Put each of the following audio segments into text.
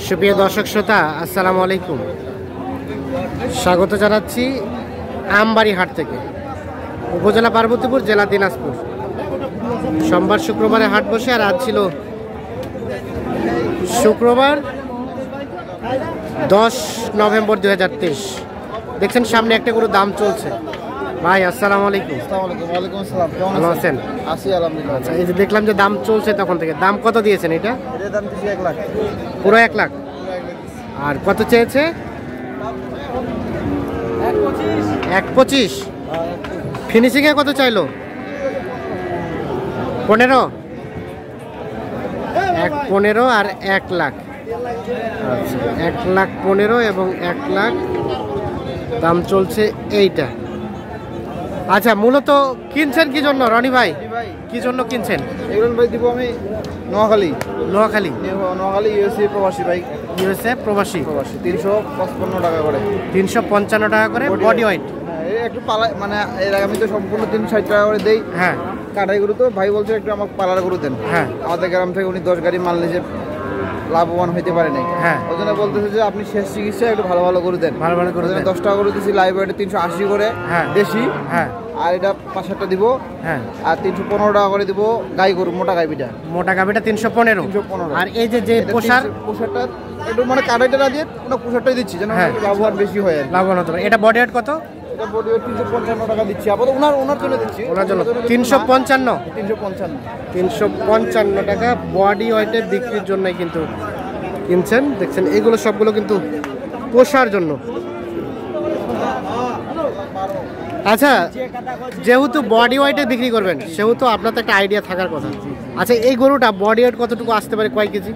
সুপ্রিয় দর্শক শ্রোতা, আসসালামু আলাইকুম। স্বাগত জানাচ্ছি আমবাড়ি হাট থেকে, উপজেলা পার্বতীপুর, জেলা দিনাজপুর। সোমবার শুক্রবারে হাট বসে, আর আজ ছিল শুক্রবার 10 নভেম্বর 2023। দেখছেন সামনে একটা গরুর দাম চলছে। ভাই আসসালামু আলাইকুম। ওয়ালাইকুম আসসালাম। ভালো আছেন? আছি আলহামদুলিল্লাহ। আচ্ছা, এই যে দেখলাম যে দাম চলছে তখন থেকে, দাম কত দিয়েছেন? এটা এর দাম দিছি 1 লাখ। পুরো 1 লাখ। আর কত চেয়েছে? 1.25। ফিনিশিংয়ে কত চাইলো? 15। 1.15 আর 1 লাখ। আচ্ছা, 1,15,000 এবং 1 লাখ দাম চলছে এইটা। আচ্ছা, মূলত কিনছেন কি জন্য রনি ভাই? কি জন্য কিনছেন? এগুলো ভাই দিব আমি নোয়াখালী। নোয়াখালী ইউএসএ প্রবাসী ভাই। ইউএসএ প্রবাসী। 355 টাকা করে। 355 টাকা করে বডি ওয়েট। একটু পালা, মানে এর আগে আমি তো সম্পূর্ণ 360 টাকা করে দেই। হ্যাঁ, কাটাই গরু তো ভাই বলছে একটু আমাকে পালার গরু দেন। হ্যাঁ, আমাদের গ্রাম থেকে উনি 10 গাড়ি মাল নিয়ে লাভবান হইতে পারে নাই। হ্যাঁ, ওই জন্য বলতেছে যে আপনি শেষ চিকিৎসা একটু ভালো ভালো গরু দেন। ভালো ভালো করে 10 টাকা করে দিচ্ছি। লাইভ ওয়েটে 380 করে। হ্যাঁ, দেশি। হ্যাঁ, আর এটা 5-7টা দিব। হ্যাঁ, আর 315 টাকা করে দিব গাই গরু, মোটা গাইবিটা। মোটা গাবিটা 315। 315। আর এই যে পোশারটা একটু মানে কাটাইটা না দিয়ে ওটা পোশারটাই দিচ্ছি যেন লাভবান বেশি হয়। লাভবান হতে পারে। এটা বডি ওয়েট কত? এটা বডি ওয়েট 355 টাকা দিচ্ছি। আপাতত ওনার জন্য দিচ্ছি। ওনার জন্য 355। 355 টাকা বডি ওয়েটে বিক্রির জন্যই কিন্তু কিনছেন। দেখছেন এগুলো সবগুলো কিন্তু পোষার জন্য। আচ্ছা, যেহেতু বডি ওয়েটে বিক্রি করবেন সেহেতু আপনার তো একটা আইডিয়া থাকার কথা। আচ্ছা, এই গরুটা বডি ওয়েট কতটুকু আসতে পারে, কয় কেজি?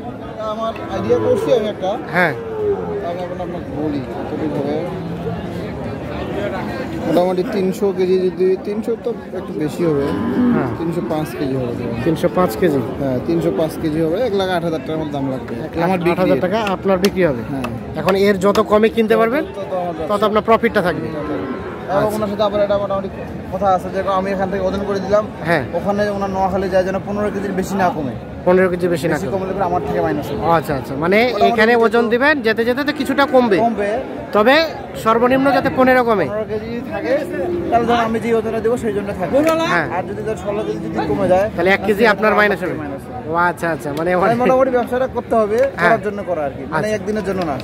আমার আইডিয়া করছি আমি একটা। হ্যাঁ, আমি আপনাকে বলি কতটুকু হবে। মোটামুটি 300 কেজি, যদি 300 তো একটু বেশি হবে। হ্যাঁ, 305 কেজি হবে। 305 কেজি। হ্যাঁ, 305 কেজি হবে। 1,08,000 টাকার মতো দাম লাগবে। আমার 8,000 টাকা আপনার বিক্রি হবে। হ্যাঁ, এখন এর যত কমে কিনতে পারবেন তত আপনার প্রফিটটা থাকবে। এবং ওনার সাথে আবার এটা মোটামুটি কথা আছে যে আমি এখান থেকে ওজন করে দিলাম। হ্যাঁ, ওখানে ওনার নোয়াখালী যায় যেন 15 কেজির বেশি না কমে। 15 কেজি বেশি না কমলে আমার থেকে মাইনাস হবে। আচ্ছা আচ্ছা, মানে এখানে ওজন দিবেন, যেতে যেতে তো কিছুটা কমবে, তবে সর্বনিম্ন যাতে 15 কমে। 15 কেজি থাকে তাহলে ধর আমি যে ওজনটা দেবো সেই জন্য থাকবে। হ্যাঁ, আর যদি ধর 16 কেজি যদি কমে যায় তাহলে 1 কেজি আপনার মাইনাস হবে। ও আচ্ছা আচ্ছা, মানে মোটামুটি ব্যবসাটা করতে হবে, করার জন্য করা আর কি, মানে একদিনের জন্য না,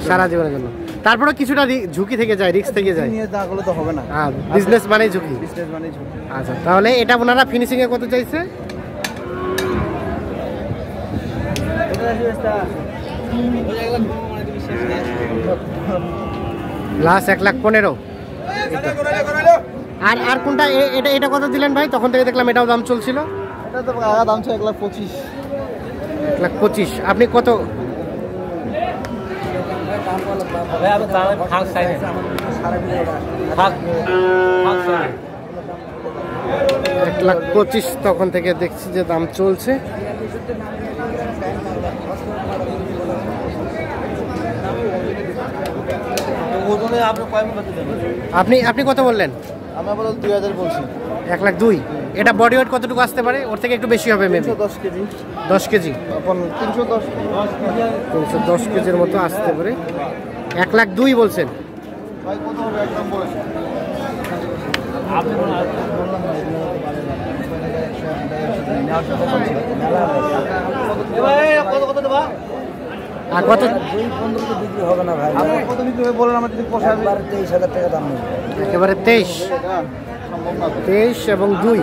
সারা জীবনের জন্য। তারপরে কিছুটা ঝুঁকি থেকে যায়, রিস্ক থেকে যায়। নিয়ে না করলে তো হবে না। হ্যাঁ, বিজনেস মানেই ঝুঁকি। আচ্ছা, তাহলে এটা ওনারা ফিনিশিং এ কত চাইছে? লাস্ট 1,15,000। আর কোনটা? এটা কত দিলেন ভাই? তখন থেকে দেখলাম এটাও দাম চলছিল। এটা তো আগা দাম ছিল 1,25,000। 1,25,000। আপনি কত? 1,25,000 তখন থেকে দেখছি যে দাম চলছে। আপনি কত বললেন? আমি বললাম 2,000 বলছি। 1,02,000। এটা বডি ওয়েট কতটুকু আসতে পারে? ওর থেকে একটু বেশি হবে মেবি। 10 কেজি। 10 কেজি। 310 কেজির মতো আসতে পারে। 1,02,000 বলছেন। ভাই কত হবে একদম বলেছেন? আপনি কত দেবা? আর কত? 2,15 বিক্রি হবে না ভাই। আপনি কত বিক্রি হবে বলেন, আমার যদি পোষায় 23,000 টাকা দাম নেই। একেবারে 23 এবং 2।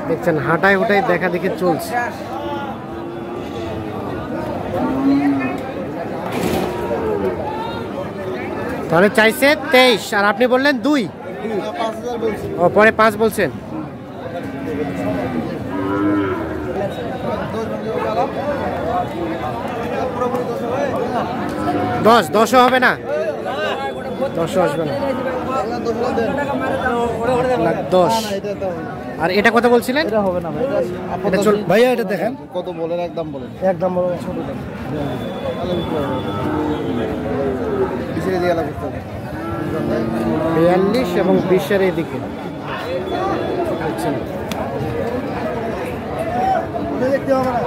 দেখছেন হাঁটায় হুটায় দেখা দেখি চলছে। তাহলে চাইছে 23 আর আপনি বললেন 2। ও, পরে 5 বলছেন। 10 হবে না, 10 আসবে না, 10। আর এটা কত বলছিলেন? এটা হবে না ভাই, এটা চল ভাইয়া, এটা দেখেন কত বলেন, একদম বলেন, একদম ছোট দাম। পিছিয়ে দিয়ে আলাদা করতে হবে 42 এবং 20-এর এদিকে আচ্ছা। দেখতে হবে না।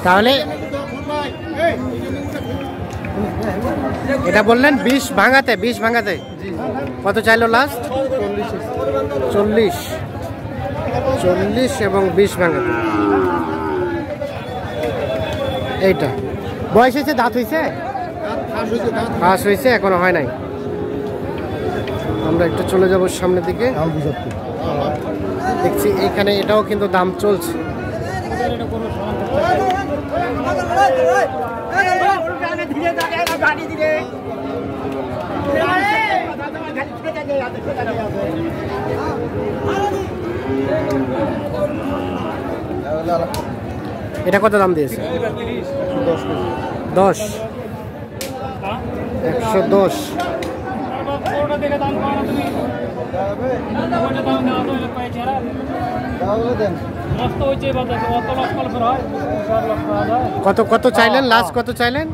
তাহলে এটা বললেন 20 ভাঙাতে, 20 ভাঙাতে কত চাইলো লাস্ট? 40 এবং 20 ভাঙাতে। এইটা বয়স হয়েছে, দাঁত হয়েছে, ঘাস হয়েছে, এখনো হয় নাই। আমরা একটু চলে যাব সামনের দিকে, দেখছি এখানে এটাও কিন্তু দাম চলছে। এটা কত দাম দিয়েছে? 10, 110। কত কত চাইলেন লাস্ট? কত চাইলেন?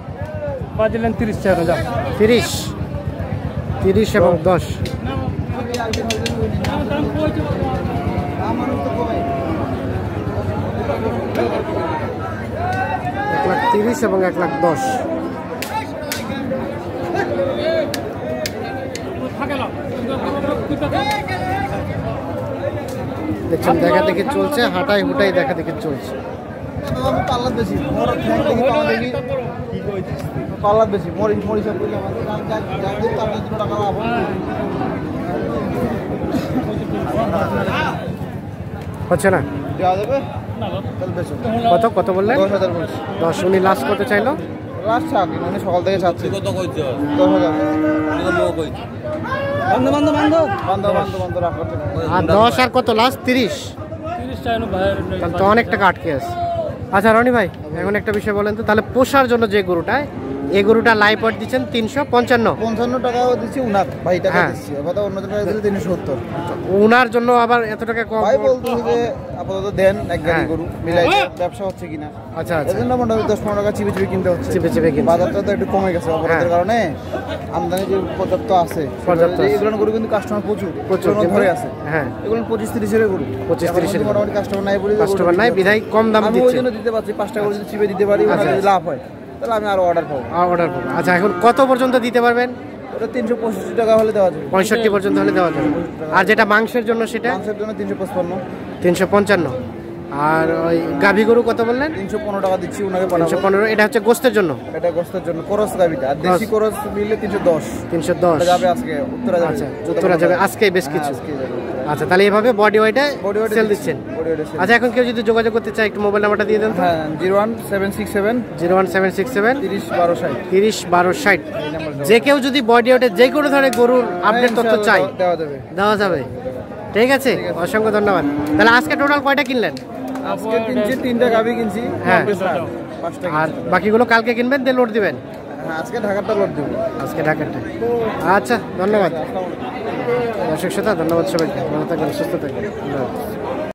30 এবং 10। 1,30,000 এবং 1,10,000। দেখছেন দেখা দেখি চলছে, হাঁটাই হুটাই দেখা দেখি চলছে। পাল্লা বেশি, পাল্লা বেশি, মরিচ মরিচ টাকা লাভ হচ্ছে না? দেওয়া যাবে। কত কত বললেন? 10,000 বলছি। 10। উনি লাস্ট কত চাইলো? লাস্ট চাকরি মানে সকাল থেকে চাচ্ছি। কত কইছো? 10,000। আর 10 আর কত লাস্ট? 30 চাইলো ভাই, তাহলে তো অনেক টাকা আটকে আছে। আচ্ছা রনি ভাই, এখন একটা বিষয় বলেন তো, তাহলে পোষার জন্য যে গরুটা, এই গরুটা লাইভ ওয়েট দিচ্ছেন 355 টাকাও দিচ্ছি উনার ভাই, টাকা দিচ্ছি আপাতত, অন্য টাকা দিলে 370। উনার জন্য আবার এত টাকা কম ভাই বলতেছে যে আপাতত দেন এক গাড়ি গরু মিলাই, ব্যবসা হচ্ছে কিনা। আচ্ছা আচ্ছা, এজন্য মোটামুটি 10-15 টাকা চিপে চিপে কিনতে হচ্ছে। চিপে চিপে কিনতে, বাজারটা তো একটু কমে গেছে অপরাধের কারণে, আমদানি যে পর্যাপ্ত আছে, এগুলো গরু কিন্তু কাস্টমার প্রচুর ধরে আছে। হ্যাঁ, এগুলো 25-30 এর গরু, 25-30 মোটামুটি কাস্টমার নাই বলে, কাস্টমার নাই বিধায় কম দাম আমি ওই জন্য দিতে পারছি। 5 টাকা করে যদি চিপে দিতে পারি, যদি লাভ হয় তাহলে আমি আরো অর্ডার পাবো। আচ্ছা, এখন কত পর্যন্ত দিতে পারবেন? ওটা 365 টাকা হলে দেওয়া যাবে, 65 পর্যন্ত হলে দেওয়া যাবে। আর যেটা মাংসের জন্য, সেটা মাংসের জন্য 355। 355। আর ওই গাভী গরু কত বললেন? 315 টাকা দিচ্ছি উনাকে, 315। এটা হচ্ছে গোস্তের জন্য, এটা গোস্তের জন্য করস গাভীটা। আর দেশি করস মিললে 310 যাবে আজকে, উত্তরা যাবে। আচ্ছা, উত্তরা যাবে আজকে বেশ কিছু। আচ্ছা, তাহলে এইভাবে বডি ওয়েটে সেল দিচ্ছেন। আচ্ছা, এখন কেউ যদি যোগাযোগ করতে চায় একটু মোবাইল নাম্বারটা দিয়ে দেন তো। হ্যাঁ, 01767 30 12 60। যে কেউ যদি বডি ওয়েটে যে কোনো ধরনের গরুর আপডেট তথ্য চাই, দেওয়া যাবে। ঠিক আছে, অসংখ্য ধন্যবাদ। তাহলে আজকে টোটাল কয়টা কিনলেন? আজকে কিনছি 3টা গাভী কিনছি। হ্যাঁ, 5টা। আর বাকিগুলো কালকে কিনবেন, দিয়ে লোড দিবেন? হ্যাঁ, আজকে ঢাকারটা লোড দেবো। আজকে ঢাকারটা। আচ্ছা, ধন্যবাদ দর্শক শ্রোতা, ধন্যবাদ সবাইকে। ভালো থাকবেন, সুস্থ থাকবেন।